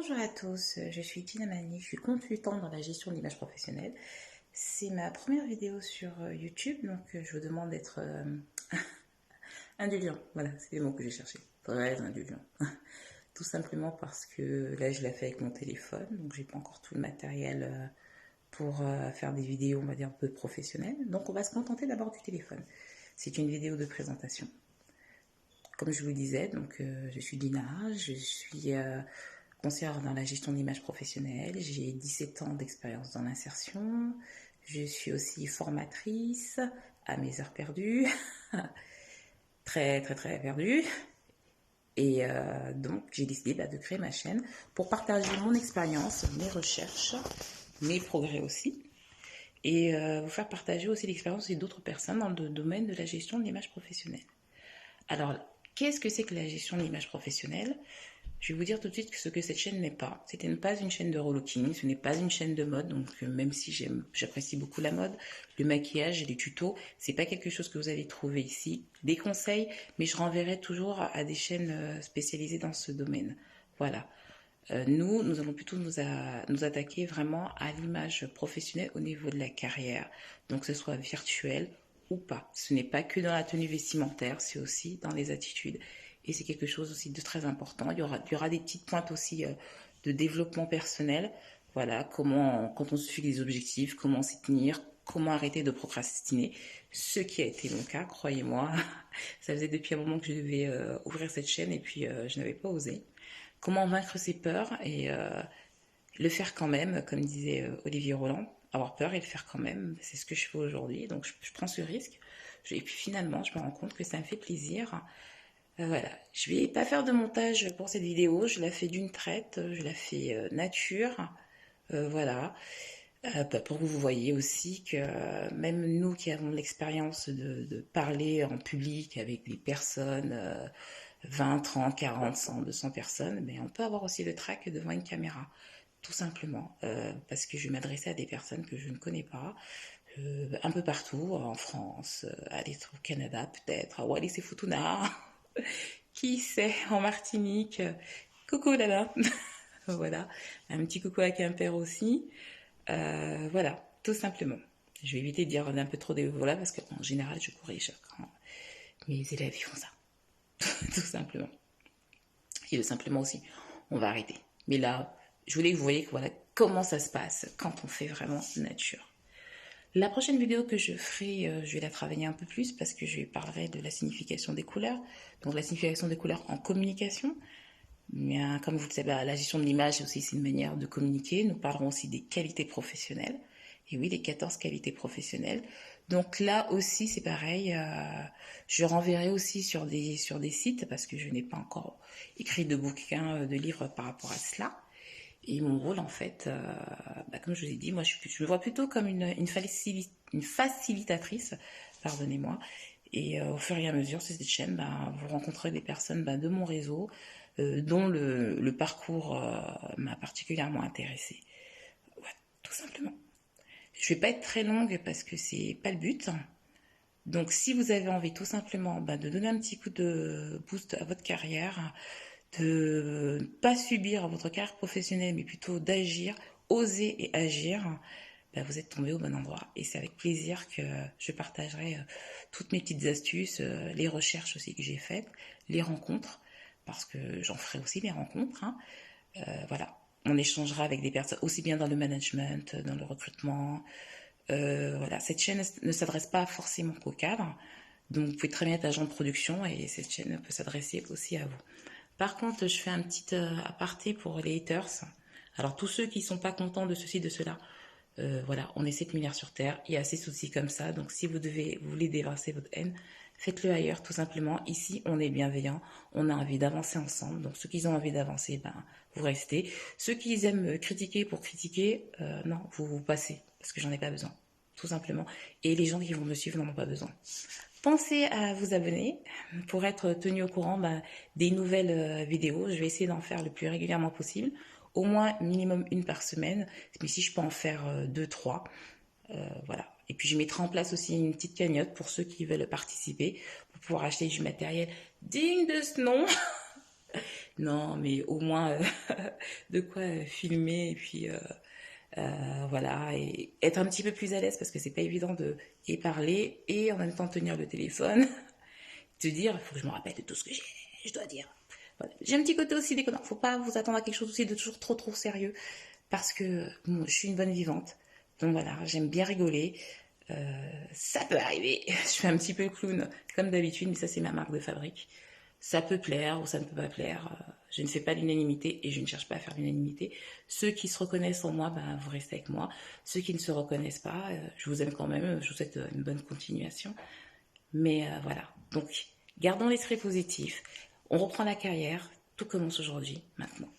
Bonjour à tous, je suis Tina Mani, je suis consultante dans la gestion de l'image professionnelle. C'est ma première vidéo sur YouTube, donc je vous demande d'être indulgent. Voilà, c'est le mot que j'ai cherché. Très indulgent. Tout simplement parce que là, je l'ai fait avec mon téléphone, donc j'ai pas encore tout le matériel pour faire des vidéos, on va dire, un peu professionnelles. Donc on va se contenter d'abord du téléphone. C'est une vidéo de présentation. Comme je vous le disais, donc je suis Dina, je suis conseillère dans la gestion d'image professionnelle, j'ai 17 ans d'expérience dans l'insertion, je suis aussi formatrice à mes heures perdues, très très très perdues, et donc j'ai décidé de créer ma chaîne pour partager mon expérience, mes recherches, mes progrès aussi, et vous faire partager aussi l'expérience d'autres personnes dans le domaine de la gestion de l'image professionnelle. Alors, qu'est-ce que c'est que la gestion de l'image professionnelle? Je vais vous dire tout de suite ce que cette chaîne n'est pas. Ce n'est pas une chaîne de relooking, ce n'est pas une chaîne de mode, donc même si j'apprécie beaucoup la mode, le maquillage et les tutos, c'est pas quelque chose que vous allez trouver ici. Des conseils, mais je renverrai toujours à des chaînes spécialisées dans ce domaine. Voilà. Nous allons plutôt nous attaquer vraiment à l'image professionnelle au niveau de la carrière, donc que ce soit virtuel ou pas. Ce n'est pas que dans la tenue vestimentaire, c'est aussi dans les attitudes. Et c'est quelque chose aussi de très important. Il y aura des petites pointes aussi de développement personnel. Voilà, quand on se fixe des objectifs, comment s'y tenir, comment arrêter de procrastiner. Ce qui a été mon cas, croyez-moi. Ça faisait depuis un moment que je devais ouvrir cette chaîne et puis je n'avais pas osé. Comment vaincre ses peurs et le faire quand même, comme disait Olivier Roland, avoir peur et le faire quand même, c'est ce que je fais aujourd'hui, donc je prends ce risque. Et puis finalement, je me rends compte que ça me fait plaisir. Voilà, je vais pas faire de montage pour cette vidéo, je la fais d'une traite, je la fais nature, voilà, pour que vous voyez aussi que même nous qui avons l'expérience de parler en public avec des personnes 20, 30, 40, 100, 200 personnes, mais on peut avoir aussi le trac devant une caméra, tout simplement, parce que je vais m'adresser à des personnes que je ne connais pas, un peu partout, en France, au Canada peut-être, à Wallis et Futuna, qui sait, en Martinique, coucou Lala, voilà, un petit coucou à Quimper aussi, voilà, tout simplement. Je vais éviter de dire un peu trop des voilà parce qu'en général je corrige quand mes élèves font ça, tout simplement. Et le simplement aussi, on va arrêter. Mais là, je voulais que vous voyez que voilà comment ça se passe quand on fait vraiment nature. La prochaine vidéo que je ferai, je vais la travailler un peu plus parce que je parlerai de la signification des couleurs. Donc la signification des couleurs en communication. Mais comme vous le savez, la gestion de l'image aussi c'est une manière de communiquer. Nous parlerons aussi des qualités professionnelles. Et oui, les 14 qualités professionnelles. Donc là aussi c'est pareil, je renverrai aussi sur des sites parce que je n'ai pas encore écrit de bouquin, de livre par rapport à cela. Et mon rôle, en fait, comme je vous ai dit, moi, je me vois plutôt comme une facilitatrice, pardonnez-moi. Et au fur et à mesure, sur cette chaîne, vous rencontrez des personnes de mon réseau dont le parcours m'a particulièrement intéressée. Ouais, tout simplement. Je vais pas être très longue parce que c'est pas le but. Donc, si vous avez envie tout simplement de donner un petit coup de boost à votre carrière, de ne pas subir votre carrière professionnelle, mais plutôt d'agir, oser et agir, vous êtes tombé au bon endroit. Et c'est avec plaisir que je partagerai toutes mes petites astuces, les recherches aussi que j'ai faites, les rencontres, parce que j'en ferai aussi des rencontres. Voilà, on échangera avec des personnes aussi bien dans le management, dans le recrutement. Voilà, cette chaîne ne s'adresse pas forcément qu'aux cadres. Donc vous pouvez très bien être agent de production et cette chaîne peut s'adresser aussi à vous. Par contre, je fais un petit aparté pour les haters. Alors tous ceux qui ne sont pas contents de ceci, de cela, voilà, on est 7 milliards sur Terre, il y a assez de soucis comme ça, donc si vous voulez déverser votre haine, faites-le ailleurs tout simplement. Ici, on est bienveillant, on a envie d'avancer ensemble, donc ceux qui ont envie d'avancer, vous restez. Ceux qui aiment critiquer pour critiquer, non, vous passez, parce que j'en ai pas besoin, tout simplement. Et les gens qui vont me suivre n'en ont pas besoin. Pensez à vous abonner pour être tenu au courant des nouvelles vidéos. Je vais essayer d'en faire le plus régulièrement possible, au moins minimum une par semaine, mais si je peux en faire 2, 3, voilà. Et puis je mettrai en place aussi une petite cagnotte pour ceux qui veulent participer, pour pouvoir acheter du matériel digne de ce nom. Non, mais au moins de quoi filmer et puis voilà, et être un petit peu plus à l'aise parce que c'est pas évident de et parler et en même temps tenir le téléphone, te dire, il faut que je me rappelle de tout ce que j'ai, je dois dire. Voilà. J'ai un petit côté aussi déconnant, faut pas vous attendre à quelque chose aussi de toujours trop sérieux parce que bon, je suis une bonne vivante, donc voilà, j'aime bien rigoler. Ça peut arriver, je fais un petit peu le clown comme d'habitude, mais ça c'est ma marque de fabrique. Ça peut plaire ou ça ne peut pas plaire. Je ne fais pas l'unanimité et je ne cherche pas à faire l'unanimité. Ceux qui se reconnaissent en moi, ben, vous restez avec moi. Ceux qui ne se reconnaissent pas, je vous aime quand même. Je vous souhaite une bonne continuation. Mais voilà. Donc, gardons l'esprit positif. On reprend la carrière. Tout commence aujourd'hui, maintenant.